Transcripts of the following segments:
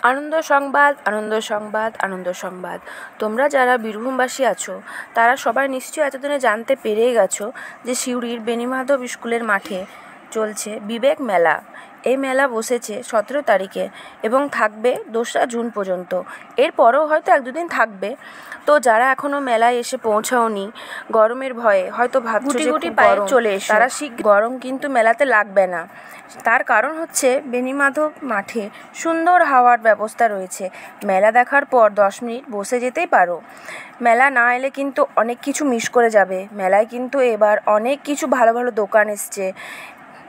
আনন্দ সংবাদ, আনন্দ সংবাদ, আনন্দ সংবাদ। তোমরা যারা বীরভূমবাসী আছো তারা সবাই নিশ্চয়ই এতদিনে জানতে পেরেই গেছো যে সিউড়ির বেণীমাধব স্কুলের মাঠে চলছে বিবেক মেলা। এই মেলা বসেছে 17 তারিখে এবং থাকবে 2রা জুন পর্যন্ত। এরপরেও হয়তো 1-2 দিন থাকবে। তো যারা এখনও মেলায় এসে পৌঁছাওনি, গরমের ভয়ে হয়তো ভাবছো যে গুটি পায়ে চলে এসো, তারা গরম কিন্তু মেলাতে লাগবে না। তার কারণ হচ্ছে বেণীমাধব মাঠে সুন্দর হাওয়ার ব্যবস্থা রয়েছে। মেলা দেখার পর 10 মিনিট বসে যেতেই পারো। মেলা না এলে কিন্তু অনেক কিছু মিস করে যাবে। মেলায় কিন্তু এবার অনেক কিছু ভালো ভালো দোকান এসছে,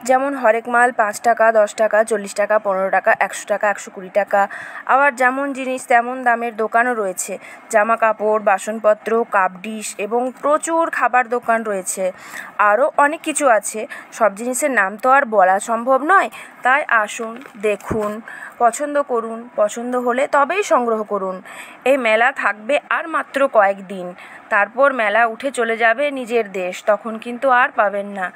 যেমন হরেক মাল 5 টাকা, 10 টাকা, 40 টাকা, 15 টাকা, 100 টাকা, 120 টাকা। আবার যেমন জিনিস তেমন দামের দোকানও রয়েছে। জামা কাপড়, বাসনপত্র, কাপ ডিশ এবং প্রচুর খাবার দোকান রয়েছে। আরও অনেক কিছু আছে। সব জিনিসের নাম তো আর বলা সম্ভব নয়। তাই আসুন, দেখুন, পছন্দ করুন। পছন্দ হলে তবেই সংগ্রহ করুন। এই মেলা থাকবে আর মাত্র কয়েকদিন। তারপর মেলা উঠে চলে যাবে নিজের দেশ, তখন কিন্তু আর পাবেন না।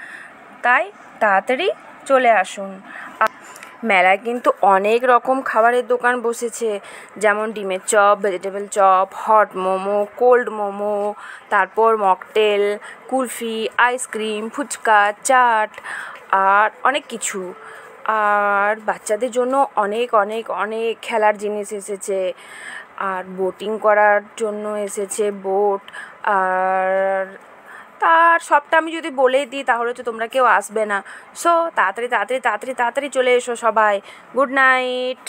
তাই তাড়াতাড়ি চলে আসুন। মেলায় কিন্তু অনেক রকম খাবারের দোকান বসেছে, যেমন ডিমের chop, vegetable chop, hot momo, cold momo, তারপর মকটেল, কুলফি, আইসক্রিম, ফুচকা, চাট আর অনেক কিছু। আর বাচ্চাদের জন্য অনেক অনেক অনেক খেলার জিনিস এসেছে। আর বোটিং করার জন্য এসেছে বোট। আর তার সবটা আমি যদি বলেই দিই তাহলে তো তোমরা কেউ আসবে না। সো তাড়াতাড়ি তাড়াতাড়ি তাড়াতাড়ি তাড়াতাড়ি চলে এসো সবাই। Good night.